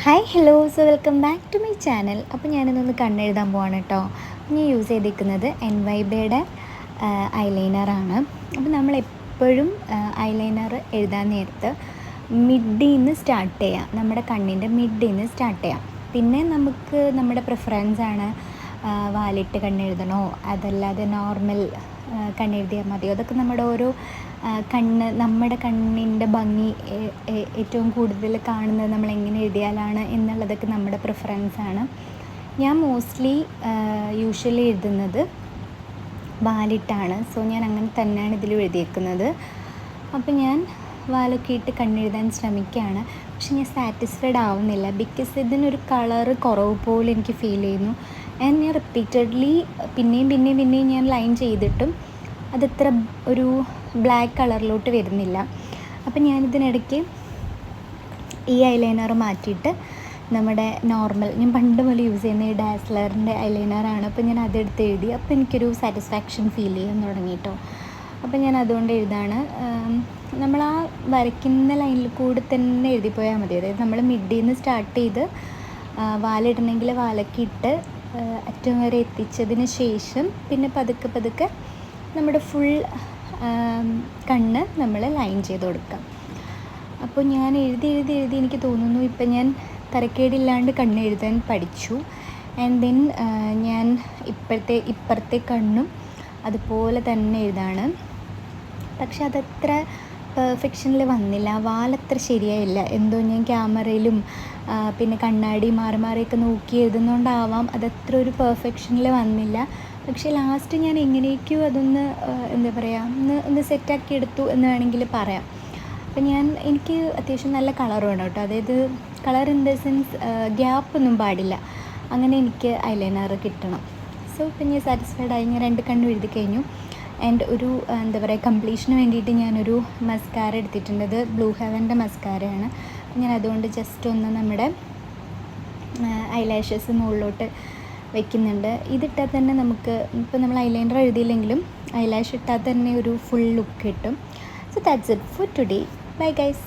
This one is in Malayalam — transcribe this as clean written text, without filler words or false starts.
Hi hello welcome back to my channel. അപ്പോൾ ഞാനിന്നൊന്ന് കണ്ണെഴുതാൻ പോവാണ് കേട്ടോ. ഞാൻ യൂസ് ചെയ്തിരിക്കുന്നത് NYBയുടെ ഐലൈനറാണ്. അപ്പോൾ നമ്മളെപ്പോഴും ഐലൈനർ എഴുതാൻ നേരത്ത് മിഡിൽ നിന്ന് സ്റ്റാർട്ട് ചെയ്യാം, നമ്മുടെ കണ്ണിൻ്റെ മിഡിൽ നിന്ന് സ്റ്റാർട്ട് ചെയ്യാം. പിന്നെ നമുക്ക് നമ്മുടെ പ്രിഫറൻസാണ്, വാലിട്ട് കണ്ണെഴുതണോ അതല്ലാതെ നോർമൽ കണ്ണെഴുതിയാൽ മതിയോ, അതൊക്കെ നമ്മുടെ ഓരോ നമ്മുടെ കണ്ണിൻ്റെ ഭംഗി ഏറ്റവും കൂടുതൽ കാണുന്നത് നമ്മൾ എങ്ങനെ എഴുതിയാലാണ് എന്നുള്ളതൊക്കെ നമ്മുടെ പ്രിഫറൻസാണ്. ഞാൻ യൂഷ്വലി എഴുതുന്നത് വാലിട്ടാണ്. സോ ഞാൻ അങ്ങനെ തന്നെയാണ് ഇതിൽ എഴുതിയേക്കുന്നത്. അപ്പോൾ ഞാൻ വാലൊക്കെ ഇട്ട് കണ്ണെഴുതാൻ ശ്രമിക്കുകയാണ്. പക്ഷെ ഞാൻ സാറ്റിസ്ഫൈഡ് ആവുന്നില്ല, ബിക്കോസ് ഇതിനൊരു കളറ് കുറവ് പോലെ എനിക്ക് ഫീൽ ചെയ്യുന്നു. ഞാൻ റിപ്പീറ്റഡ്ലി പിന്നെയും ഞാൻ ലൈൻ ചെയ്തിട്ടും അതത്ര ഒരു ബ്ലാക്ക് കളറിലോട്ട് വരുന്നില്ല. അപ്പം ഞാനിതിനിടയ്ക്ക് ഈ ഐലൈനർ മാറ്റിയിട്ട് നമ്മുടെ നോർമൽ, ഞാൻ പണ്ട് മുതൽ യൂസ് ചെയ്യുന്ന ഈ ഡാസ്ലറിൻ്റെ ഐലൈനറാണ്. അപ്പോൾ ഞാൻ അതെടുത്ത് എഴുതി. അപ്പോൾ എനിക്കൊരു സാറ്റിസ്ഫാക്ഷൻ ഫീൽ ചെയ്യാൻ തുടങ്ങി കേട്ടോ. അപ്പോൾ ഞാൻ അതുകൊണ്ട് എഴുതാണ്. നമ്മൾ ആ വരയ്ക്കുന്ന ലൈനിൽ കൂടെ തന്നെ എഴുതിപ്പോയാൽ മതി. അതായത് നമ്മൾ മിഡിൽ നിന്ന് സ്റ്റാർട്ട് ചെയ്ത് വാലിടണമെങ്കിൽ വാലൊക്കെ ഇട്ട് അറ്റം വരെ എത്തിച്ചതിന് ശേഷം പിന്നെ പതുക്കെ നമ്മുടെ ഫുൾ കണ്ണ് നമ്മൾ ലൈൻ ചെയ്ത് കൊടുക്കാം. അപ്പോൾ ഞാൻ എഴുതി എനിക്ക് തോന്നുന്നു ഇപ്പം ഞാൻ തരക്കേടില്ലാണ്ട് കണ്ണ് എഴുതാൻ പഠിച്ചു. ആൻഡ് ദെൻ ഞാൻ ഇപ്പുറത്തെ കണ്ണും അതുപോലെ തന്നെ എഴുതാണ്. പക്ഷെ അതത്ര പെർഫെക്ഷനിൽ വന്നില്ല, വാലത്ര ശരിയായില്ല. എന്തോ ഞാൻ ക്യാമറയിലും പിന്നെ കണ്ണാടി മാറിയൊക്കെ നോക്കി എഴുതുന്നതുകൊണ്ടാവാം അതത്ര ഒരു പെർഫെക്ഷനിൽ വന്നില്ല. പക്ഷേ ലാസ്റ്റ് ഞാൻ എങ്ങനെയൊക്കെയോ അതൊന്ന് എന്താ പറയുക ഒന്ന് സെറ്റാക്കി എടുത്തു എന്ന് വേണമെങ്കിൽ പറയാം. അപ്പം എനിക്ക് അത്യാവശ്യം നല്ല കളർ വേണം കേട്ടോ. അതായത് കളർ ഇൻ ദ സെൻസ് ഗ്യാപ്പൊന്നും പാടില്ല, അങ്ങനെ എനിക്ക് ഐലൈനർ കിട്ടണം. സോ ഇപ്പം ഞാൻ സാറ്റിസ്ഫൈഡ് ആയി. ഞാൻ 2 കണ്ണും എഴുതി കഴിഞ്ഞു. ആൻഡ് ഒരു എന്താ പറയുക കംപ്ലീഷന് വേണ്ടിയിട്ട് ഞാനൊരു മസ്കാര എടുത്തിട്ടുണ്ട്. അത് ബ്ലൂ ഹെവൻ്റെ മസ്കാരയാണ്. ഞാൻ അതുകൊണ്ട് ജസ്റ്റ് ഒന്ന് നമ്മുടെ ഐലാഷസ് മുകളിലോട്ട് വയ്ക്കുന്നുണ്ട്. ഇതിട്ടാൽ തന്നെ നമുക്ക് ഇപ്പോൾ നമ്മൾ ഐലൈനർ എഴുതിയില്ലെങ്കിലും ഐലാഷ് ഇട്ടാൽ തന്നെ ഒരു ഫുൾ ലുക്ക് കിട്ടും. So that's it for today. Bye guys.